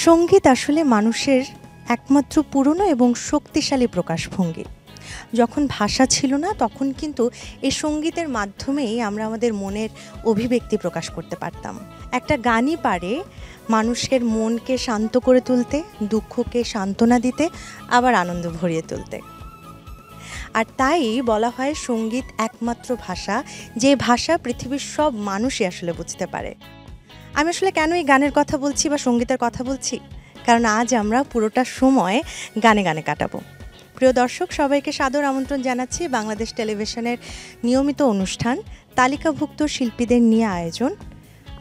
সঙ্গীত আসলে মানুষের একমাত্র পুরনো এবং শক্তিশালী প্রকাশভঙ্গি। যখন ভাষা ছিল না তখন কিন্তু এই সঙ্গীতের মাধ্যমেই আমরা আমাদের মনের অভিব্যক্তি প্রকাশ করতে পারতাম। একটা গানই পারে মানুষের মনকে শান্ত করে তুলতে, দুঃখকে সান্ত্বনা দিতে, আবার আনন্দ ভরিয়ে তুলতে। আর তাই বলা হয় সঙ্গীত একমাত্র ভাষা, যে ভাষা পৃথিবীর সব মানুষই আসলে বুঝতে পারে। আমি আসলে কেন এই গানের কথা বলছি বা সঙ্গীতের কথা বলছি, কারণ আজ আমরা পুরোটা সময় গানে গানে কাটাবো। প্রিয় দর্শক, সবাইকে সাদর আমন্ত্রণ জানাচ্ছি বাংলাদেশ টেলিভিশনের নিয়মিত অনুষ্ঠান তালিকাভুক্ত শিল্পীদের নিয়ে আয়োজন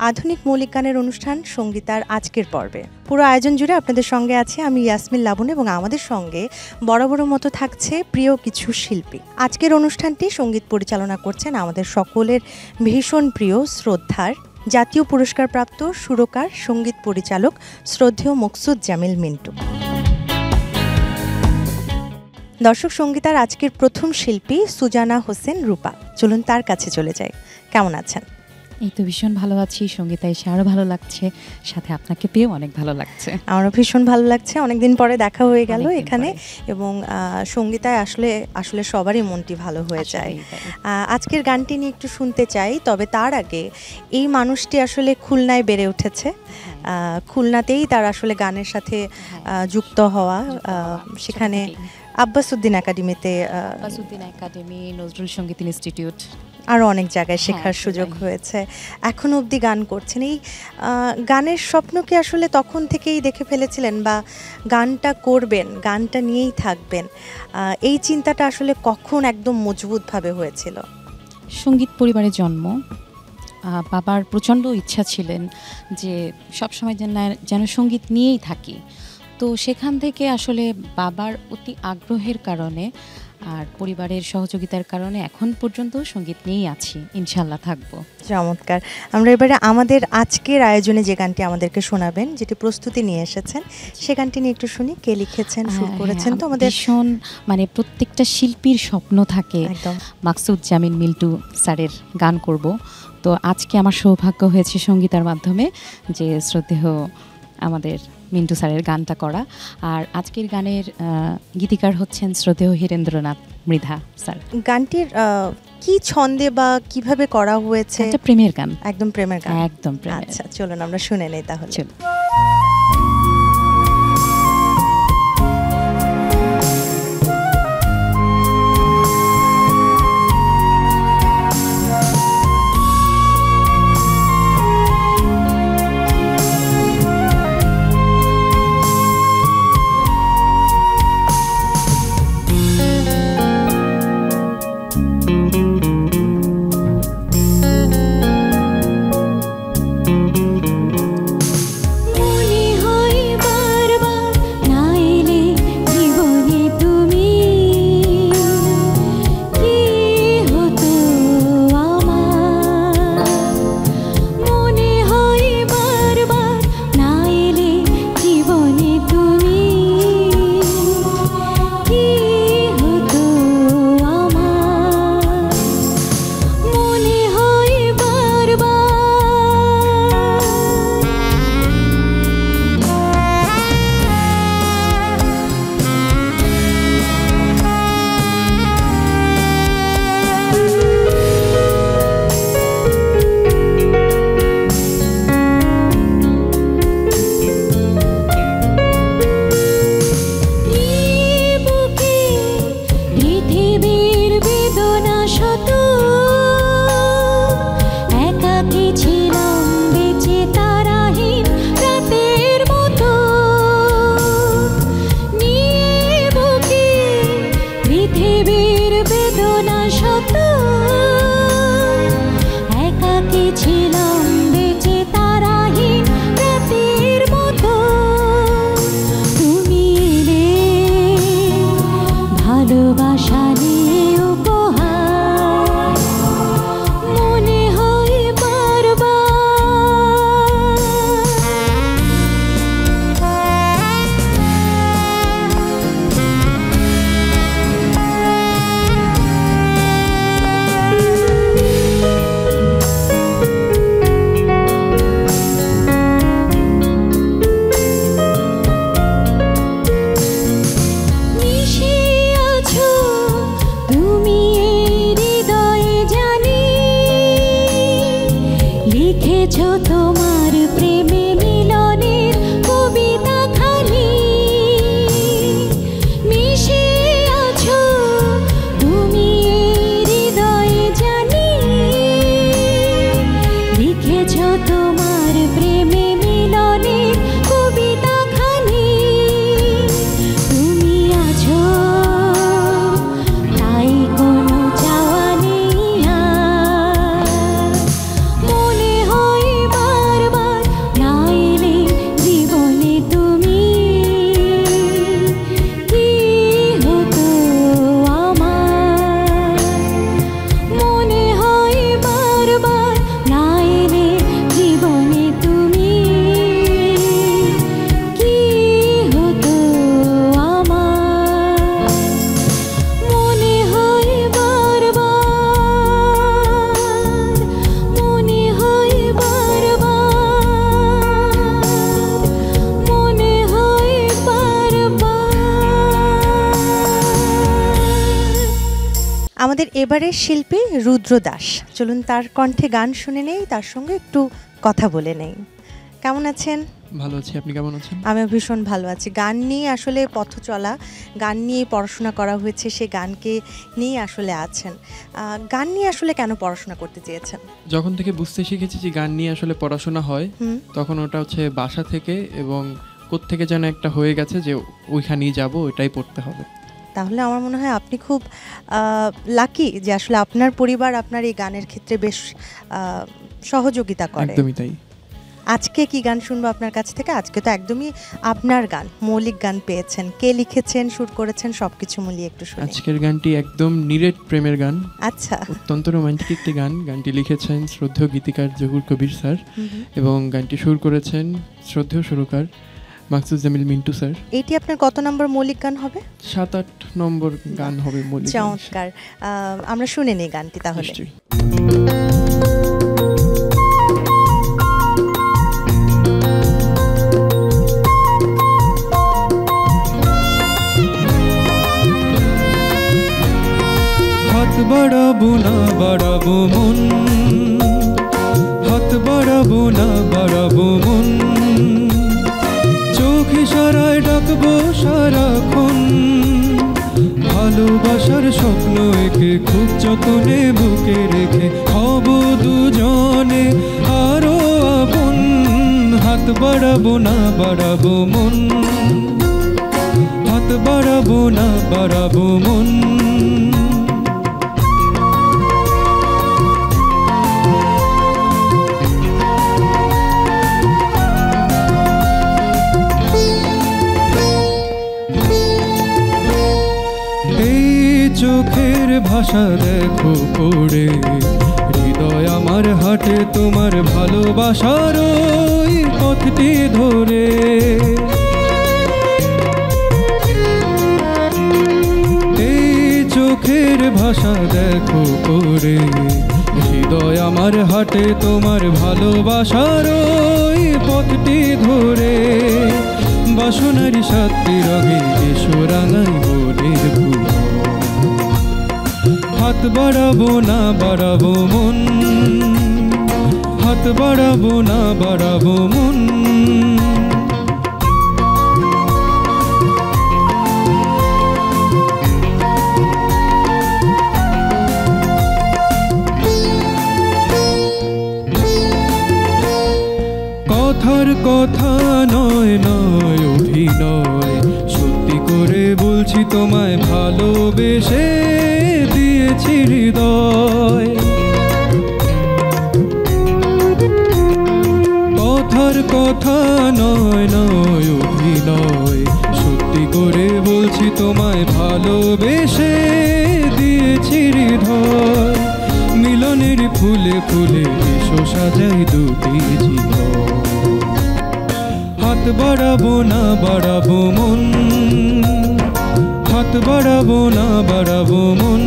আধুনিক মৌলিক গানের অনুষ্ঠান সঙ্গীতার আজকের পর্বে। পুরো আয়োজন জুড়ে আপনাদের সঙ্গে আছে আমি ইয়াসমিন লাবণ, এবং আমাদের সঙ্গে বরাবরের মতো থাকছে প্রিয় কিছু শিল্পী। আজকের অনুষ্ঠানটি সঙ্গীত পরিচালনা করছেন আমাদের সকলের ভীষণ প্রিয় শ্রদ্ধার জাতীয় পুরস্কারপ্রাপ্ত সুরকার, সঙ্গীত পরিচালক শ্রদ্ধেয় মকসুদ জামিল মিন্টু। দর্শক, সঙ্গীতার আজকের প্রথম শিল্পী সুজানা হোসেন রূপা। চলুন তার কাছে চলে যাই। কেমন আছেন? এই তো ভীষণ ভালো আছি। সঙ্গীতা এসে আরও ভালো লাগছে, সাথে আপনাকে পেয়েও অনেক ভালো লাগছে। আমারও ভীষণ ভালো লাগছে, অনেকদিন পরে দেখা হয়ে গেল এখানে, এবং সঙ্গীতায় আসলে সবারই মনটি ভালো হয়ে যায়। আজকের গানটি নিয়ে একটু শুনতে চাই, তবে তার আগে এই মানুষটি আসলে খুলনায় বেড়ে উঠেছে। খুলনাতেই তার আসলে গানের সাথে যুক্ত হওয়া, সেখানে আব্বাসউদ্দিন একাডেমিতে, নজরুল সঙ্গীত ইনস্টিটিউট, আরও অনেক জায়গায় শেখার সুযোগ হয়েছে। এখনও অবধি গান করছেন। এই গানের স্বপ্ন কি আসলে তখন থেকেই দেখে ফেলেছিলেন, বা গানটা করবেন, গানটা নিয়েই থাকবেন, এই চিন্তাটা আসলে কখন একদম মজবুতভাবে হয়েছিল? সঙ্গীত পরিবারের জন্ম। বাবার প্রচণ্ড ইচ্ছা ছিলেন যে সবসময় যেন সঙ্গীত নিয়েই থাকি। তো সেখান থেকে আসলে বাবার অতি আগ্রহের কারণে আর পরিবারের সহযোগিতার কারণে এখন পর্যন্ত সঙ্গীত নিয়েই আছি, ইনশাল্লাহ থাকবো। চমৎকার। আমরা এবারে আমাদের আজকের আয়োজনে যে গানটি আমাদেরকে শোনাবেন, যেটি প্রস্তুতি নিয়ে এসেছেন, সে গানটি নিয়ে একটু শুনি। কে লিখেছেন, সুর করেছেন? তো আমাদের ভীষণ প্রত্যেকটা শিল্পীর স্বপ্ন থাকে একদম মকসুদ জামিল মিন্টু স্যারের গান করব। তো আজকে আমার সৌভাগ্য হয়েছে সঙ্গীতার মাধ্যমে যে শ্রদ্ধেয় আমাদের মিন্টু স্যারের গানটা করা। আর আজকের গানের গীতিকার হচ্ছেন শ্রদ্ধেয় হীরেন্দ্রনাথ মৃধা স্যার। গানটির কি ছন্দে বা কিভাবে করা হয়েছে? এটা প্রেমের গান, একদম প্রেমের গান। একদম প্রেমের। আচ্ছা, চলুন আমরা শুনে নেই তাহলে। তোমার প্রেমে মিলনের কবিতা খানি মিশে আছো তুমি হৃদয়ে জানি লিখেছ তোমার প্রেমে মিলনের কবিতা খানি তুমি আছো তাই কোনো চাওয়া নেই আর মনে হয় বারবার না এলে জীবনে তুমি কি হতো আমার মনে হয় বারবার না এলে জীবনে তুমি কি হতো আমার মনে হয় বারবার মনে হয় বারবার মনে হয় বারবার। আমাদের এবারের শিল্পী রুদ্র দাস, চলুন তার কণ্ঠে গান শুনে নেই, তার সঙ্গে একটু কথা বলে নেই। কেমন আছেন? ভালো আছি, আপনি কেমন আছেন? আমিও ভীষণ ভালো আছি। গান নিয়ে আসলে পথ চলা, গান নিয়ে পড়াশোনা করা হয়েছে, সে গানকে নিয়ে আসলে আছেন। গান নিয়ে আসলে কেন পড়াশোনা করতে চেয়েছেন? যখন থেকে বুঝতে শিখেছি যে গান নিয়ে আসলে পড়াশোনা হয়, হুম, তখন ওটা হচ্ছে বাসা থেকে এবং কোত্থেকে যেন একটা হয়ে গেছে যে ওইখানেই যাব, ওইটাই পড়তে হবে। তাহলে আমার মনে হয় আপনি খুব লাকি যে আসলে আপনার পরিবার আপনার এই গানের ক্ষেত্রে বেশ সহযোগিতা করে। একদমই তাই। আজকে কি গান শুনবো আপনার কাছ থেকে? আজকে তো একদমই আপনার গান, মৌলিক গান পেয়েছেন। কে লিখেছেন, শুট করেছেন, সবকিছু মিলিয়ে একটু শুনি। আজকের গানটি একদম নিরেট প্রেমের গান, আচ্ছা, অত্যন্ত রোমান্টিক একটি গান। গানটি লিখেছেন শ্রদ্ধেয় গীতিকার জহুর কবির স্যার এবং গানটি সুর করেছেন শ্রদ্ধেয় সুরকার মাকসুদ জামিল মিন্টু স্যার। এইটি আপনার কত নম্বর মৌলিক গান হবে? 7-8 নম্বর গান হবে মৌলিক গান। চমৎকার, আমরা শুনে নিই গানটি তাহলে। নিশ্চয়ই। হাত বাড়াবো না বাড়াবো মন, হাত বাড়াবো না বাড়াবো মন, চোখ ইশারায় ডাকবো সারাক্ষণ, ভালোবাসার স্বপ্ন এঁকে খুব যতনে বুকে রেখে হব দুজনে আরো আপন। হাত বাড়াবো না বাড়াবো মন, হাত বাড়াবো না বাড়াবো মন। চোখের ভাষা দেখো পড়ে, হৃদয় আমার হাটে তোমার ভালোবাসার ওই পথটি ধরে। এই চোখের ভাষা দেখো পড়ে, হৃদয় আমার হাটে তোমার ভালোবাসার ওই পথটি ধরে। বাসনারি সাতটি রঙে এসো রাঙাই বনের ফুল, হাত বাড়াবো না বাড়াবো মন, হাত বাড়াবো না বাড়াবো মন। কথার কথা নয় নয় অভিনয়, সত্যি করে বলছি তোমায় ভালোবেসে দিয়েছি হৃদয়। কথার কথা নয় নয় অভিনয়, সত্যি করে বলছি তোমায় ভালোবেসে দিয়েছি হৃদয়। মিলনের ফুলে ফুলে এসো সাজাই দুটি জীবন, হাত বাড়াবো না বাড়াবো মন, হাত বাড়াবো না বাড়াবো মন,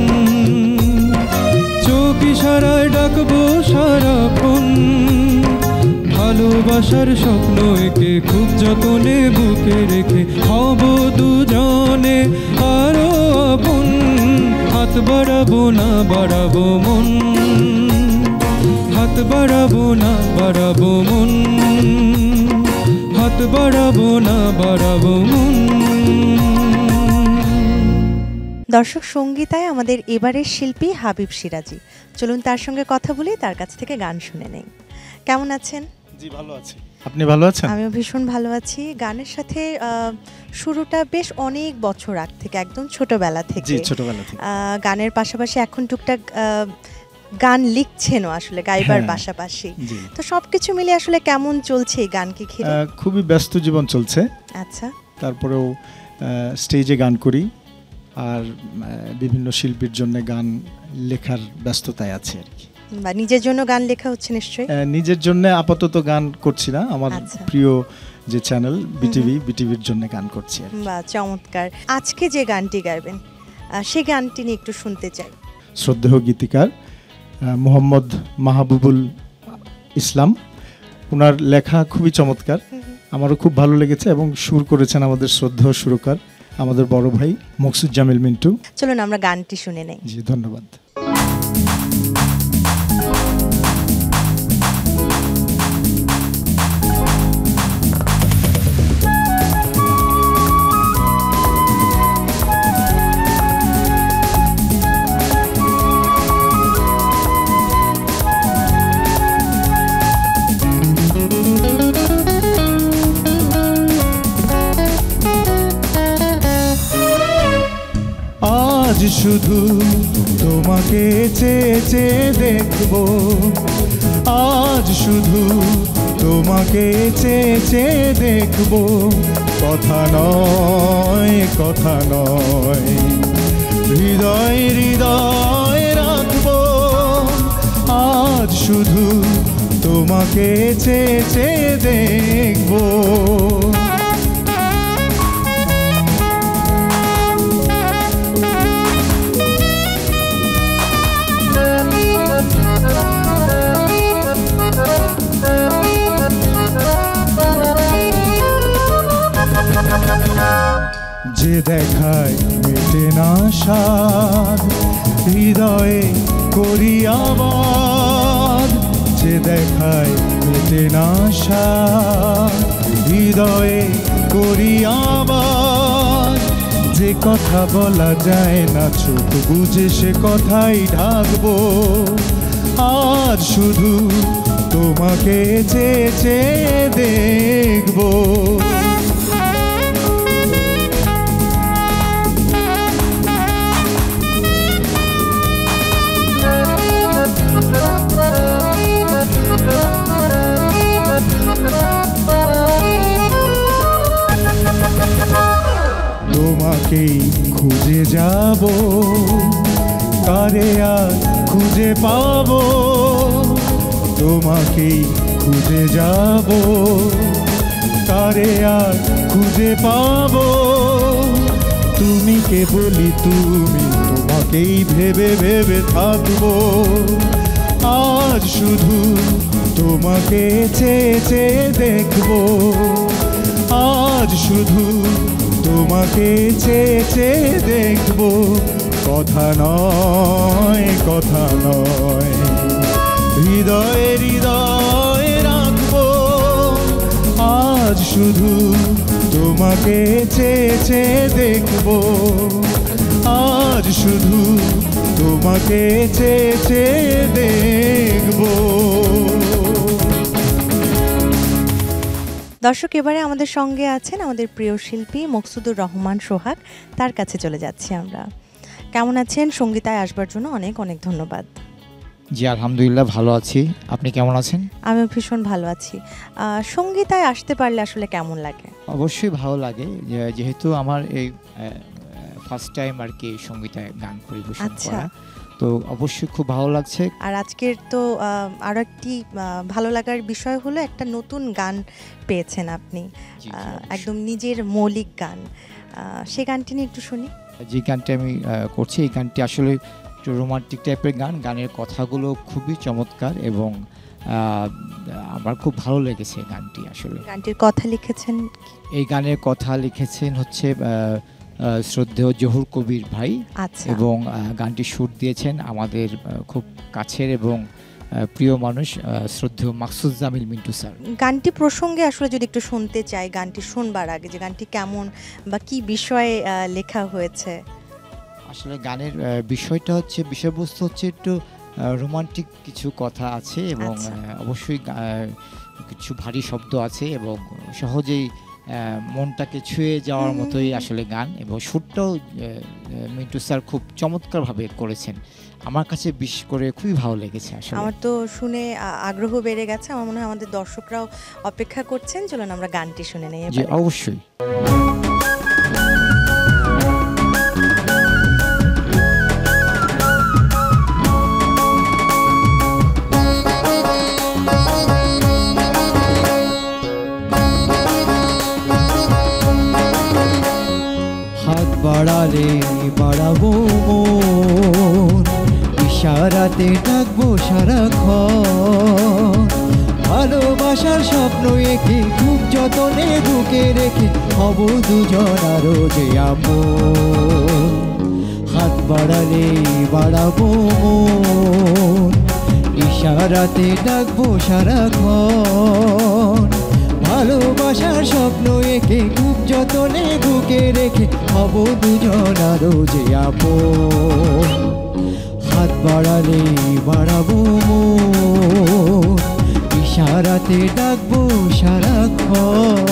চোখ ইশারায় ডাকবো সারাক্ষণ, ভালোবাসার স্বপ্ন এঁকে খুব যতনে বুকে রেখে হব দুজনে আরো আপন। হাত বাড়াবো না বাড়াবো মন, হাত বাড়াবো না বাড়াবো মন, হাত বাড়াবো না বাড়াবো মন। দর্শক, সঙ্গীতায় আমাদের এবারের শিল্পী হাবিব সিরাজি। চলুন তার সঙ্গে কথা বলি, তার কাছ থেকে গান শুনে নেই। কেমন আছেন? জি ভালো আছি, আপনি ভালো আছেন? আমিও ভীষণ ভালো আছি। গানের সাথে শুরুটা বেশ অনেক বছর আগ থেকে, একদম ছোটবেলা থেকে। জি ছোটবেলা থেকে। গানের পাশাপাশি এখন টুকটাক গান লিখছেনও আসলে, গাইবার হ্যাঁ, পাশাপাশি। জি। তো সবকিছু মিলে আসলে কেমন চলছে এই গানকে ঘিরে? খুবই ব্যস্ত জীবন চলছে, আচ্ছা। তারপরেও স্টেজে গান করি আর বিভিন্ন শিল্পীর জন্য গান লেখার ব্যস্ততায় আছে আর কি। বা নিজের জন্য গান লেখা হচ্ছে নিশ্চয়ই? নিজের জন্য আপাতত গান করছি না, আমার আচ্ছা। প্রিয় যে চ্যানেল বিটিভির জন্য গান করছি আর কি। বা চমৎকার। আজকে যে গানটি গাইবেন সেই গানটি নিয়ে একটু শুনতে চাই। শ্রদ্ধেয় গীতিকার মোহাম্মদ মাহবুবুল ইসলাম, ওনার লেখা খুবই চমৎকার, আমারও খুব ভালো লেগেছে এবং সুর করেছেন আমাদের শ্রদ্ধেয় সুরকার আমাদের বড় ভাই মকসুদজামিল মিন্টু। চলুন আমরা গানটি শুনে নেই। জি ধন্যবাদ। আজ শুধু তোমাকে চেয়ে চেয়ে দেখবো, আজ শুধু তোমাকে চেয়ে চেয়ে দেখবো, কথা নয় কথা নয়, হৃদয় হৃদয় রাখবো, আজ শুধু তোমাকে চেয়ে চেয়ে দেখবো। যে দেখায় মেটে না স্বাদ, হৃদয়ে করি আবাদ, যে দেখায় মেটে না স্বাদ, হৃদয়ে করি আবাদ, যে কথা বলা যায় না চোখ বুঝে সে কথাই ঢাকবো, আজ শুধু তোমাকে চেয়ে চেয়ে দেখবো। তোমাকেই খুঁজে যাব, কারে আর খুঁজে পাবো, তোমাকেই খুঁজে যাব, কারে আর খুঁজে পাবো, তুমি কে বলি তুমি, তোমাকেই ভেবে ভেবে থাকবো, আজ শুধু তোমাকে চেয়ে চেয়ে দেখবো, আজ শুধু তোমাকে চেয়ে চেয়ে দেখবো, কথা নয় কথা নয়, হৃদয়ে হৃদয় রাখবো, আজ শুধু তোমাকে চেয়ে চেয়ে দেখবো, আজ শুধু তোমাকে চেয়ে চেয়ে দেখবো। দর্শক, এবারে আমাদের সঙ্গে আছেন আমাদের প্রিয় শিল্পী মকসুদুর রহমান সোহাগ, তার কাছে চলে যাচ্ছি আমরা। কেমন আছেন? সঙ্গীতায় আসবার জন্য অনেক অনেক ধন্যবাদ। জি আলহামদুলিল্লাহ ভালো আছি, আপনি কেমন আছেন? আমি ভীষণ ভালো আছি। সঙ্গীতায় আসতে পারলে আসলে কেমন লাগে? অবশ্যই ভালো লাগে, যেহেতু আমার এই ফার্স্ট টাইম আর কি সঙ্গীতায় গান পরিবেশন আচ্ছা। করা, তো অবশ্যই খুব ভালো লাগছে। আর আজকের তো আরও একটি ভালো লাগার বিষয় হলো একটা নতুন গান পেয়েছেন আপনি, জি, একদম নিজের মৌলিক গান। সেই গানটি নিয়ে একটু শুনি। যে গানটি আমি করছি, এই গানটি আসলে একটু রোমান্টিক টাইপের গান, গানের কথাগুলো খুবই চমৎকার এবং আমার খুব ভালো লেগেছে গানটি। আসলে গানটির কথা লিখেছেন? এই গানের কথা লিখেছেন হচ্ছে শ্রদ্ধেয় জহুর কবির ভাই। আচ্ছা। এবং গানটি সুর দিয়েছেন আমাদের খুব কাছের এবং প্রিয় মানুষ শ্রদ্ধেয় মাকসুদ জামিল মিন্টু স্যার। গানটি প্রসঙ্গে আসলে যদি একটু শুনতে চাই, গানটি শুনবার আগে যে গানটি কেমন বা কি বিষয়ে লেখা হয়েছে? আসলে গানের বিষয়টা হচ্ছে, বিষয়বস্তু হচ্ছে একটু রোমান্টিক কিছু কথা আছে এবং আচ্ছা। অবশ্যই কিছু ভারী শব্দ আছে এবং সহজেই মনটাকে ছুঁয়ে যাওয়ার মতোই আসলে গান, এবং সুরটাও মিন্টু স্যার খুব চমৎকারভাবে করেছেন। আমার কাছে বিশেষ করে খুবই ভালো লেগেছে আসলে। আমার তো শুনে আগ্রহ বেড়ে গেছে। আমার মনে হয় আমাদের দর্শকরাও অপেক্ষা করছেন। চলুন আমরা গানটি শুনে নেই জি এবারে। অবশ্যই। হাত বাড়ালে বাড়াবো মন, ইশারাতে ডাকবো সারাক্ষণ, ভালোবাসার স্বপ্ন এঁকে খুব যতনে বুকে রেখে হব দুজন আরো যে আপন। হাত বাড়ালে বাড়াবো মন, ইশারাতে ডাকবো সারাক্ষণ, ভালোবাসার স্বপ্ন এঁকে খুব যতনে বুকে রেখে হব দুজন আরো যে আপন। হাত বাড়ালে বাড়াবো মন, ইশারাতে ডাকবো সারাক্ষণ।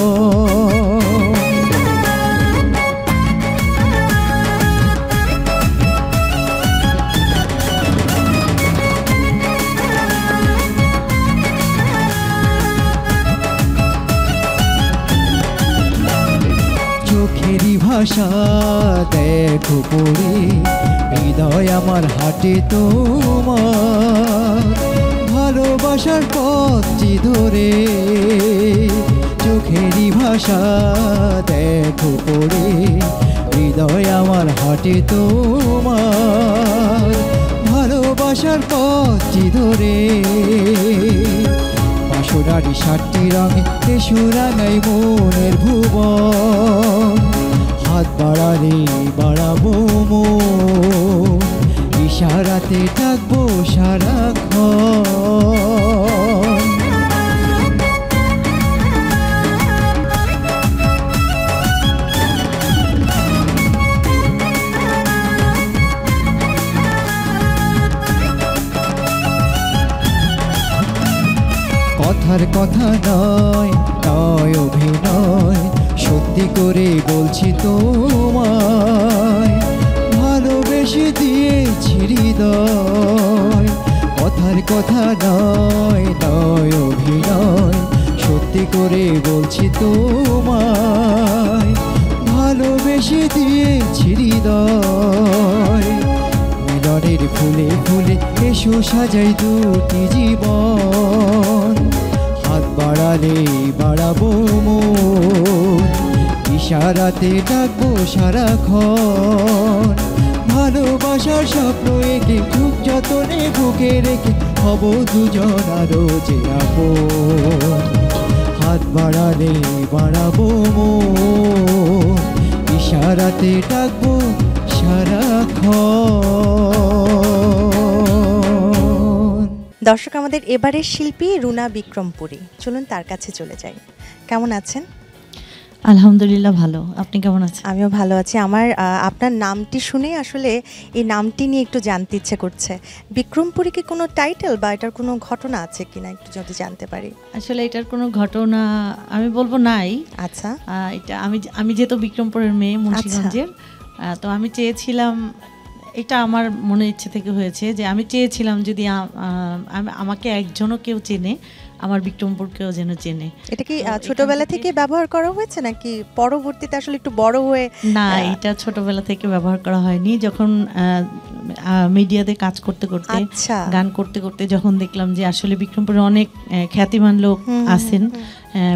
চোখেরই ভাষা দেখো পড়ে, হৃদয় আমার হাটে তোমার, ভালোবাসার পথটি ধরে। চোখেরই ভাষা দেখো পড়ে, হৃদয় আমার হাটে তোমার, ভালোবাসার পথটি ধরে। বাঁশরারি 7টি রঙে এসো রাঙাই মনের ভুবন। হাত বাড়ালে বাড়াবো মন, ইশারাতে ডাকবো সারাক্ষণ। কথার কথা নয় নয় অভিনয়, সত্যি করে বলছি তোমায়, ভালোবেসে দিয়েছি হৃদয়। কথার কথা নয় নয় অভিনয়, সত্যি করে বলছি তোমায়, ভালোবেসে দিয়েছি হৃদয়। মিলনের ফুলে ফুলে এসো সাজাই দুটি জীবন। হাত বাড়ালে বাড়াবো মন, ইশারাতে ডাকবো সারাক্ষণ, ভালোবাসার স্বপ্ন এঁকে খুব যতনে বুকে রেখে হব দুজন আরো যে আপন। হাত বাড়ালে বাড়াবো মন, ইশারাতে ডাকবো সারাক্ষণ। দর্শক, আমাদের এবারের শিল্পী রুনা বিক্রমপুরী, চলুন তার কাছে চলে যাই। কেমন আছেন? আলহামদুলিল্লাহ ভালো, আপনি কেমন আছেন? আমিও ভালো আছি। আমার আপনার নামটি শুনে আসলে এই নামটি নিয়ে একটু জানতে ইচ্ছে করছে। বিক্রমপুরী কি কোনো টাইটেল বা এটার কোনো ঘটনা আছে কিনা একটু যদি জানতে পারি। আসলে এটার কোনো ঘটনা আমি বলবো নাই। আচ্ছা, এটা আমি যেহেতু বিক্রমপুরের মেয়ে, মুন্সিগঞ্জের, তো আমি চেয়েছিলাম, এটা আমার মনে ইচ্ছে থেকে হয়েছে যে আমি চেয়েছিলাম যদি আমাকে একজনও কেউ চেনে, আমার বিক্রমপুরকেও যেন চেনে। এটা কি ছোটবেলা থেকে ব্যবহার করা হয়েছে নাকি পরবর্তীতে আসলে একটু বড় হয়ে? না, এটা ছোটবেলা থেকে ব্যবহার করা হয়নি। যখন মিডিয়াতে কাজ করতে করতে, গান করতে করতে যখন দেখলাম যে আসলে বিক্রমপুরে অনেক খ্যাতিমান লোক আছেন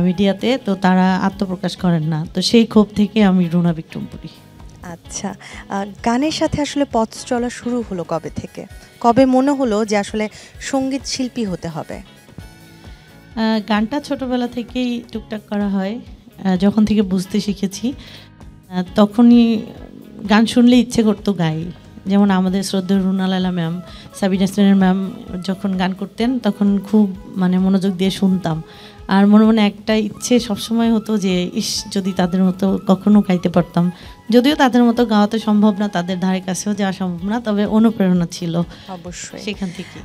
মিডিয়াতে, তো তারা আত্মপ্রকাশ করেন না, তো সেই ক্ষোভ থেকে আমি রুনা বিক্রমপুরী। আচ্ছা, গানের সাথে আসলে পথ চলা শুরু হলো কবে থেকে? কবে মনে হলো যে আসলে সঙ্গীত শিল্পী হতে হবে? গানটা ছোটবেলা থেকেই টুকটাক করা হয়, যখন থেকে বুঝতে শিখেছি তখনই গান শুনলে ইচ্ছে করতো গাই, যেমন আমাদের শ্রদ্ধেয় রুনা লায়লা ম্যাম, সাবিনা ইয়াসমিনের ম্যাম যখন গান করতেন তখন খুব মানে মনোযোগ দিয়ে শুনতাম। আর মনে মনে একটা ইচ্ছে সবসময় হতো যে ইস যদি তাদের মতো কখনো গাইতে পারতাম। যদিও তাদের মতো গাওয়াতে সম্ভব না, তাদের ধারে কাছেও যাওয়া সম্ভব না, তবে অনুপ্রেরণা ছিল অবশ্যই সেখান থেকে।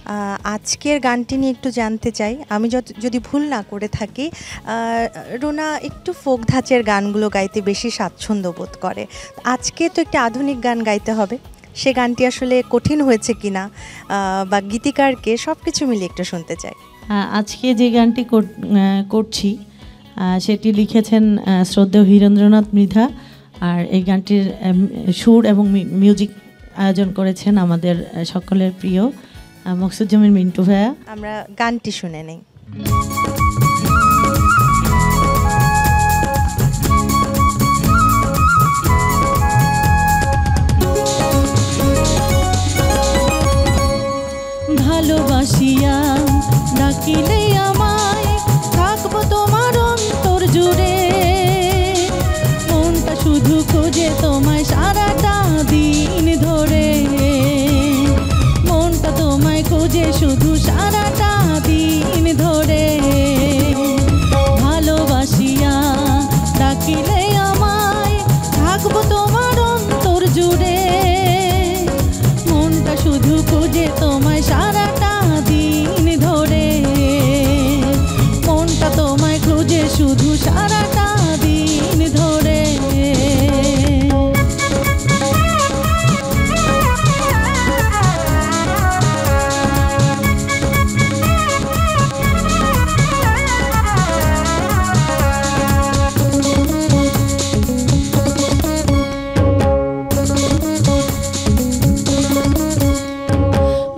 আজকের গানটি নিয়ে একটু জানতে চাই, আমি যদি ভুল না করে থাকি রুনা একটু ফোক ধাঁচের গানগুলো গাইতে বেশি স্বাচ্ছন্দ্য বোধ করে। আজকে তো একটি আধুনিক গান গাইতে হবে, সে গানটি আসলে কঠিন হয়েছে কিনা বা গীতিকারকে সব কিছু মিলিয়ে একটু শুনতে চাই। আজকে যে গানটি করছি সেটি লিখেছেন শ্রদ্ধেয় হীরেন্দ্রনাথ মৃধা, আর এই গানটির সুর এবং মিউজিক আয়োজন করেছেন আমাদের সকলের প্রিয় মকসুদুজ্জামান মিন্টু ভাইয়া। আমরা গানটি শুনে নেই। ভালোবাসিয়া ডাকিলে আমায় থাকবো তোমার অন্তর জুড়ে, মনটা শুধু খোঁজে তোমায় সারাটা দিন ধরে, মনটা তোমায় খোঁজে শুধু সারাটা দিন ধরে। ভালোবাসিয়া ডাকিলে আমায় থাকবো তোমার অন্তর জুড়ে, মনটা শুধু খোঁজে তোমায় সারাটা দিন ধরে, মনটা তোমায় খোঁজে শুধু সারাটা দিন ধরে।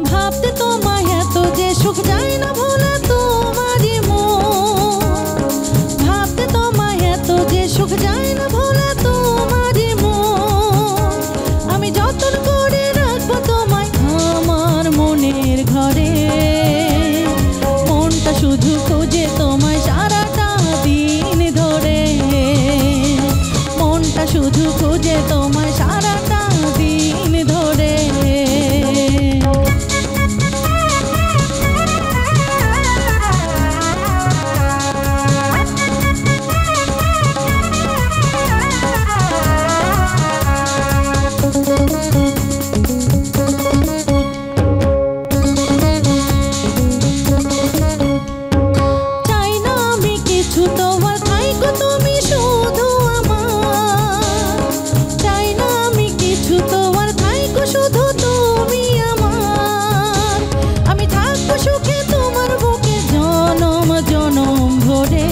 ভাবতে তোমায় এত যে সুখ যায় না ভোলা তোমারই মন, ভাবতে তোমায় এত যে সুখ যায় না ভোলা তোমারই মন। আমি যতন করে রাখবো তোমায় আমার মনের ঘরে, মনটা শুধু খোঁজে তোমায় সারাটা দিন ধরে, মনটা শুধু খোঁজে তোমায় সারাটা দিন ধরে। চাই না আমি কিছু তোমার, থাইকো তুমি শুধু আমার, চাই না আমি কিছু তোমার, থাইকো শুধু তুমি আমার। আমি থাকবো সুখে তোমার বুকে জনম জনম ভরে,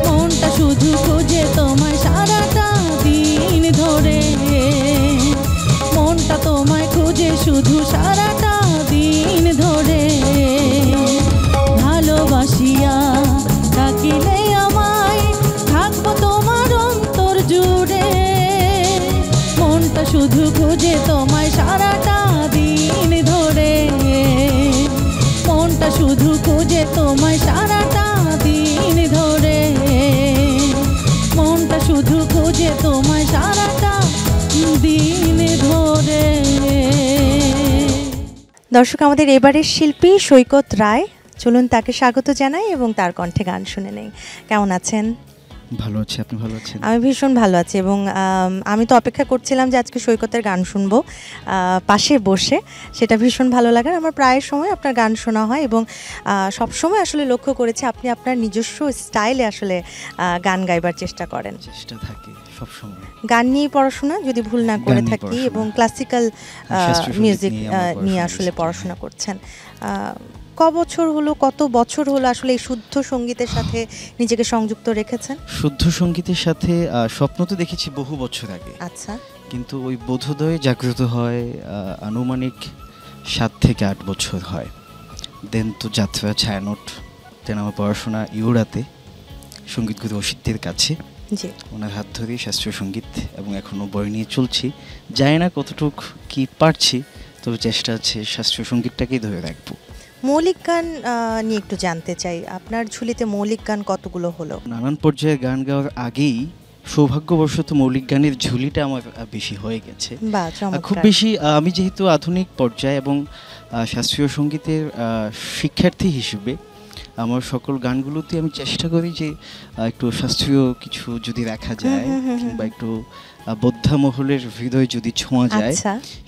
মনটা শুধু খোঁজে তোমায় সারাটা দিন ধরে, মনটা তোমায় খোঁজে শুধু সারাটা দিন ধরে। ভালোবাসিয়া ডাকিলে আমায় থাকবো তোমার অন্তর জুড়ে, মনটা শুধু খোঁজে তোমায় সারাটা দিন ধরে, মনটা শুধু খোঁজে তোমায় সারাটা দিন ধরে, মনটা শুধু খোঁজে তোমায় সারাটা দিন ধরে। দর্শক, আমাদের এবারের শিল্পী সৈকত রায়, চলুন তাকে স্বাগত জানাই এবং তার কণ্ঠে গান শুনে নেই। কেমন আছেন? ভালো আছি, আপনি ভালো আছেন? আমি ভীষণ ভালো আছি এবং আমি তো অপেক্ষা করছিলাম যে আজকে সৈকতের গান শুনবো পাশে বসে, সেটা ভীষণ ভালো লাগার। আমার প্রায় সময় আপনার গান শোনা হয় এবং সবসময় আসলে লক্ষ্য করেছি আপনি আপনার নিজস্ব স্টাইলে আসলে গান গাইবার চেষ্টা করেন। চেষ্টা থাকে সবসময়। গান নিয়ে পড়াশোনা যদি ভুল না করে থাকি এবং ক্লাসিক্যাল মিউজিক নিয়ে আসলে পড়াশোনা করছেন। কত বছর হলো আসলে এই শুদ্ধ সঙ্গীতের সাথে নিজেকে সংযুক্ত রেখেছেন? শুদ্ধ সঙ্গীতের সাথে স্বপ্ন তো দেখেছি বহু বছর আগে। আচ্ছা। কিন্তু ওই বোধোদয় জাগ্রত হয় আনুমানিক 7 থেকে 8 বছর হয়। দেন তো যাত্রা, ছায়ানট, দেন আমার পড়াশোনা ইউরাতে সঙ্গীতগুরু অসিতের কাছে, ওনার হাত ধরেই শাস্ত্রীয় সঙ্গীত, এবং এখনও বই নিয়ে চলছি। জানি না কতটুক কি পারছি, তবে চেষ্টা আছে শাস্ত্রীয় সঙ্গীতটাকেই ধরে রাখবো। মৌলিক গান নিয়ে একটু জানতে চাই, আপনার ঝুলিতে মৌলিক গান কতগুলো হলো? নানান পর্যায়ে গান গাওয়ার আগেই সৌভাগ্যবশত মৌলিক গানের ঝুলিটা আমার বেশি হয়ে গেছে। খুব বেশি আমি যেহেতু আধুনিক পর্যায়ে এবং শাস্ত্রীয় সঙ্গীতের শিক্ষার্থী হিসেবে আমার সকল গানগুলোতে আমি চেষ্টা করি যে একটু শাস্ত্রীয় কিছু যদি রাখা যায় কিংবা একটু বোদ্ধা মহলের হৃদয় যদি ছোঁয়া যায়,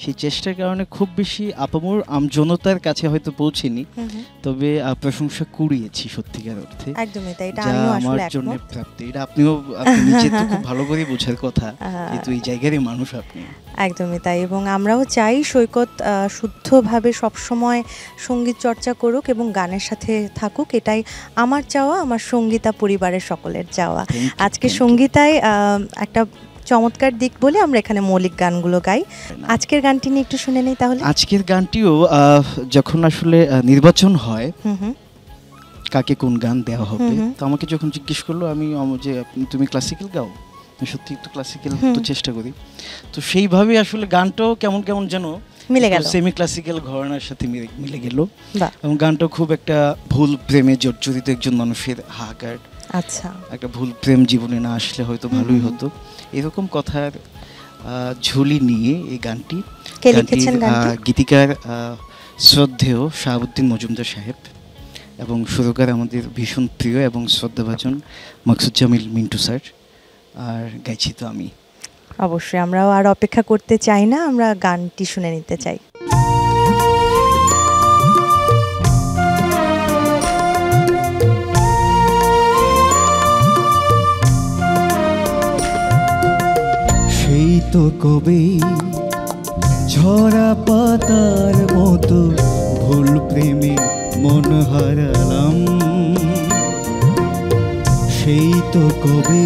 সেই চেষ্টার কারণে খুব বেশি আপামর আমজনতার কাছে হয়তো পৌঁছেনি, তবে প্রশংসা কুড়িয়েছি সত্যিকার অর্থে। একদমই তাই, এটা আমার জন্য প্রাপ্তি। এটা আপনি নিজে তো খুব ভালো করে বোঝার কথা, কিন্তু এই জায়গারই মানুষ আপনি। একদমই তাই, এবং আমরাও চাই সৈকত শুদ্ধভাবে সবসময় সঙ্গীত চর্চা করুক এবং গানের সাথে থাকুক, এটাই আমার চাওয়া, আমার সঙ্গীতা পরিবারের সকলের চাওয়া। আজকে সঙ্গীতায় একটা চমৎকার দিক বলে আমরা এখানে মৌলিক গানগুলো গাই। আজকের গানটি নিয়ে একটু শুনে নেই তাহলে। আজকের গানটিও যখন আসলে নির্বাচন হয় কাকে কোন গান দেওয়া হবে, তো আমাকে যখন জিজ্ঞেস করলো, আমি যে তুমি ক্লাসিক্যাল গাও, সত্যি একটু ক্লাসিক্যাল তো চেষ্টা করি, তো সেইভাবে আসলে গানটাও কেমন কেমন যেন মিলে গেল, সেমি ক্লাসিক্যাল ঘরানার সাথে মিলে গেল, এবং গানটাও খুব একটা ভুল প্রেমে জর্জরিত একজন মানুষের হাহাকার, আচ্ছা একটা ভুল প্রেম জীবনে না আসলে হয়তো ভালোই হতো, এরকম কথার ঝুলি নিয়ে এই গানটি। গীতিকার শ্রদ্ধেয় শাহাবুদ্দিন মজুমদার সাহেব এবং সুরকার আমাদের ভীষণ প্রিয় এবং শ্রদ্ধাভাজন মাকসুদজামিল মিন্টু স্যার, আর গাইছি তো আমি। অবশ্যই আমরাও আর অপেক্ষা করতে চাই না, আমরা গানটি শুনে নিতে চাই। সেই তো কবে ঝরা পাতার মতো ভুল প্রেমে মন হারালাম, সেই তো কবে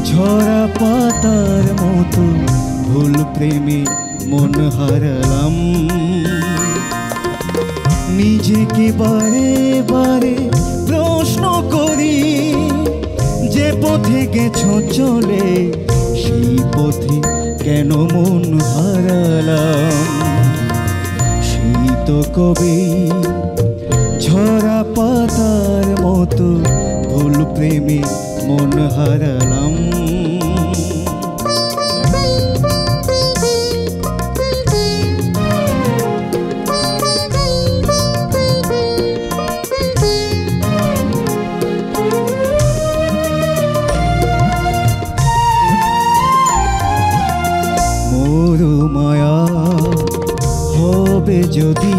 ঝরা পাতার মতো ভুল প্রেমে মন হারালাম। নিজেকে বারে বারে প্রশ্ন করি, যে পথে গেছো চলে সেই পথে কেন মন হারালাম। সেই তো কবে ঝরা পাতার মতো ভুল প্রেমে মন হারালাম। মায়া হবে যদি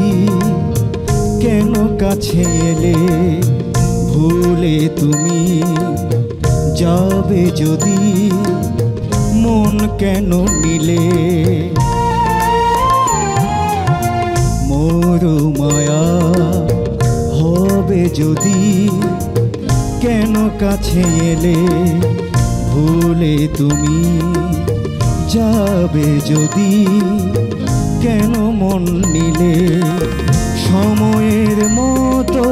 কেন কাছে এলে, ভুলে তুমি যাবে যদি মন কেন নিলে। মোর মায়া হবে যদি কেন কাছে এলে, ভুলে তুমি যাবে যদি কেন মন নিলে। সময়ের মতো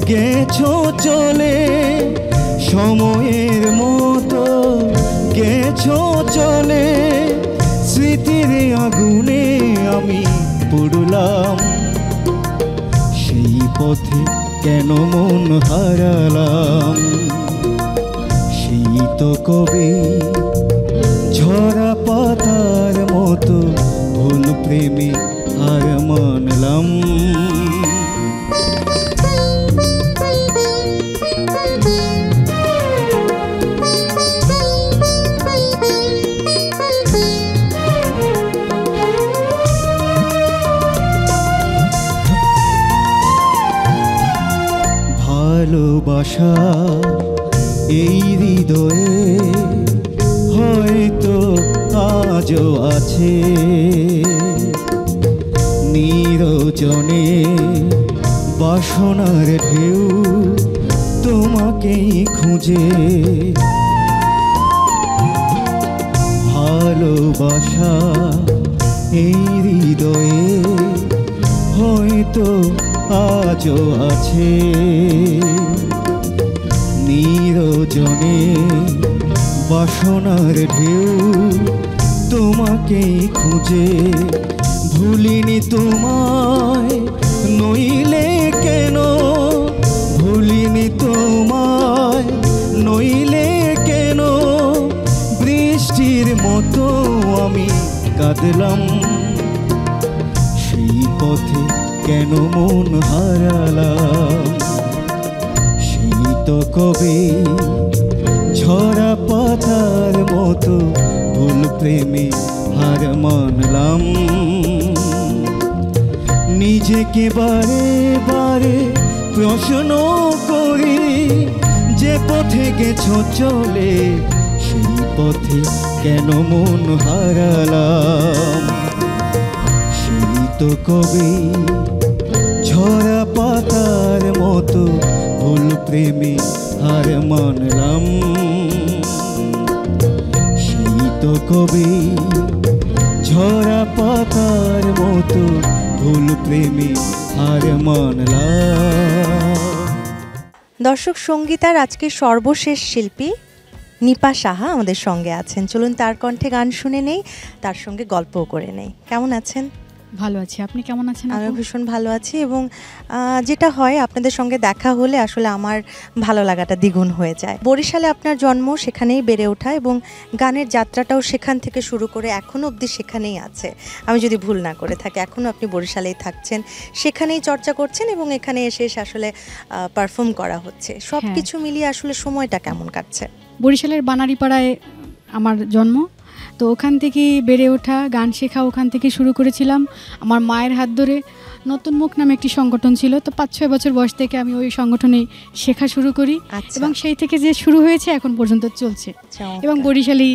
গেছো চলে, সময়ের মতো গেছো চলে, স্মৃতির আগুনে আমি পুড়লাম। সেই পথে কেন মন হারালাম। সেই তো কবে ঝরা পাতার মতো ভুল প্রেমে আর মানলাম। ভালোবাসা এই হৃদয়ে হয়তো আজও আছে, নিরজনে বাসনার ঢেউ তোমাকেই খুঁজে। ভালোবাসা এই হৃদয়ে হয়তো আজও আছে, নিরজনে বাসনার ঢেউ তোমাকেই খুঁজে। ভুলিনি তোমায় নইলে কেন, ভুলিনি তোমায় নইলে কেন, তো আমি কাঁদলাম, সেই পথে কেন মন হারালাম। সেই তো কবে ঝরা পাতার মতো ভুল প্রেমে হার মানলাম। নিজেকে বারে বারে প্রশ্ন করি, যে পথে গেছো চলে সেই পথে কেন মন হারালাম। সেই তো কবে ঝরা পাতার মতো ভুল প্রেমে হার মানলাম। সেই তো কবে ঝরা পাতার মতো ভুল প্রেমে হার মানলাম। দর্শক, সঙ্গীতার আজকে সর্বশেষ শিল্পী নিপা সাহা আমাদের সঙ্গে আছেন। চলুন তার কণ্ঠে গান শুনে নেই, তার সঙ্গে গল্পও করে নেই। কেমন আছেন? ভালো আছি, আপনি কেমন আছেন? আমি ভীষণ ভালো আছি, এবং যেটা হয় আপনাদের সঙ্গে দেখা হলে আসলে আমার ভালো লাগাটা দ্বিগুণ হয়ে যায়। বরিশালে আপনার জন্ম, সেখানেই বেড়ে ওঠা, এবং গানের যাত্রাটাও সেখান থেকে শুরু করে এখনও অবধি সেখানেই আছে। আমি যদি ভুল না করে থাকি, এখনও আপনি বরিশালেই থাকছেন, সেখানেই চর্চা করছেন, এবং এখানে এসে আসলে পারফর্ম করা হচ্ছে। সব কিছু মিলিয়ে আসলে সময়টা কেমন কাটছে? বরিশালের বানারীপাড়ায় আমার জন্ম, তো ওখান থেকেই বেড়ে ওঠা, গান শেখা ওখান থেকে শুরু করেছিলাম। আমার মায়ের হাত ধরে নতুন মুখ নামে একটি সংগঠন ছিল, তো 5-6 বছর বয়স থেকে আমি ওই সংগঠনে শেখা শুরু করি, এবং সেই থেকে যে শুরু হয়েছে এখন পর্যন্ত চলছে। এবং বরিশালেই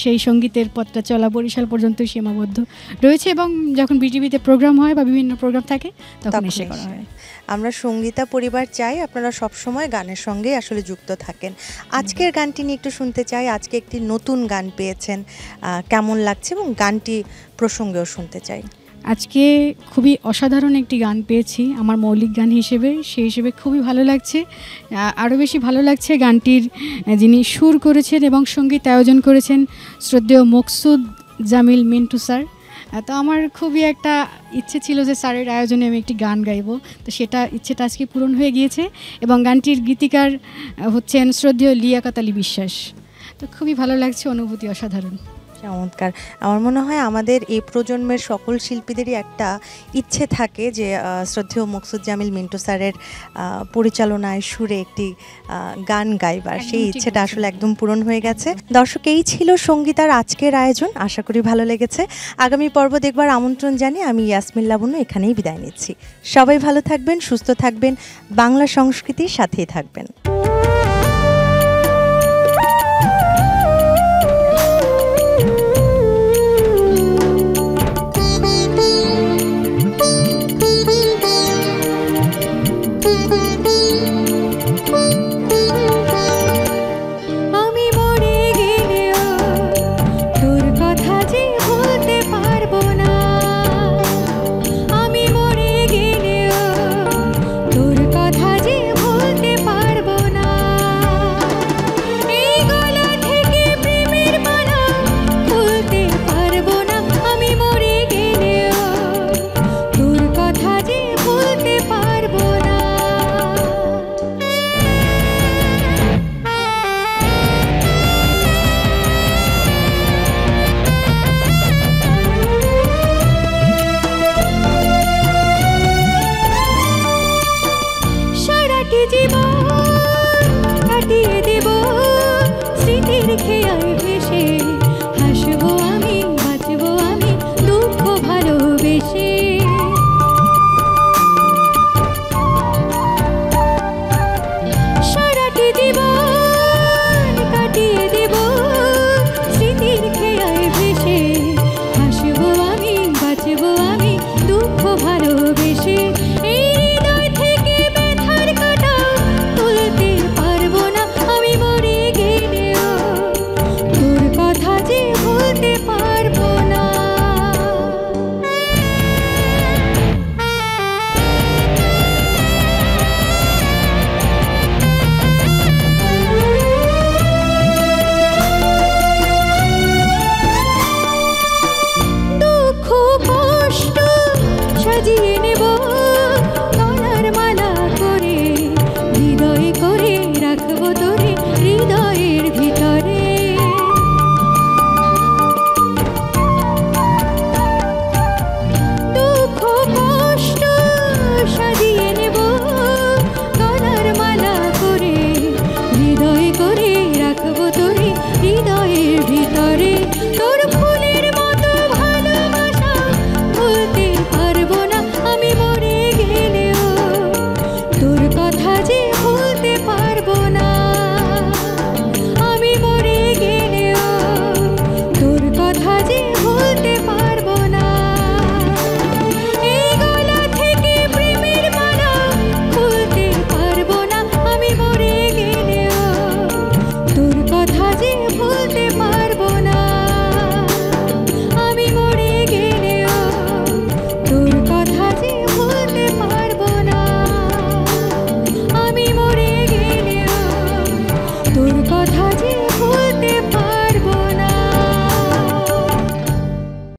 সেই সঙ্গীতের পথটা চলা বরিশাল পর্যন্ত সীমাবদ্ধ রয়েছে, এবং যখন বিটিভিতে প্রোগ্রাম হয় বা বিভিন্ন প্রোগ্রাম থাকে তখন এসে করা হয়। আমরা সঙ্গীতা পরিবার চাই আপনারা সব সময় গানের সঙ্গে আসলে যুক্ত থাকেন। আজকের গানটি নিয়ে একটু শুনতে চাই। আজকে একটি নতুন গান পেয়েছেন, কেমন লাগছে, এবং গানটি প্রসঙ্গেও শুনতে চাই। আজকে খুবই অসাধারণ একটি গান পেয়েছি আমার মৌলিক গান হিসেবে, সেই হিসেবে খুবই ভালো লাগছে। আরও বেশি ভালো লাগছে গানটির যিনি সুর করেছেন এবং সঙ্গীত আয়োজন করেছেন শ্রদ্ধেয় মকসুদ জামিল মিন্টু স্যার। তো আমার খুবই একটা ইচ্ছে ছিল যে স্যারের আয়োজনে আমি একটি গান গাইব, তো সেটা ইচ্ছেটা আজকে পূরণ হয়ে গিয়েছে, এবং গানটির গীতিকার হচ্ছেন শ্রদ্ধেয় লিয়াকত আলী বিশ্বাস। তো খুবই ভালো লাগছে, অনুভূতি অসাধারণ। চমৎকার। আমার মনে হয় আমাদের এই প্রজন্মের সকল শিল্পীদেরই একটা ইচ্ছে থাকে যে শ্রদ্ধেয় মকসুদ জামিল মিন্টু স্যারের পরিচালনায় সুরে একটি গান গাইবার। সেই ইচ্ছেটা আসলে একদম পূরণ হয়ে গেছে। দর্শক, এই ছিল সঙ্গীতার আজকের আয়োজন। আশা করি ভালো লেগেছে। আগামী পর্ব দেখবার আমন্ত্রণ জানিয়ে আমি ইয়াসমিন লাবণ্য এখানেই বিদায় নিচ্ছি। সবাই ভালো থাকবেন, সুস্থ থাকবেন, বাংলা সংস্কৃতির সাথেই থাকবেন। আমি মরে গেলেও তোর কথা যে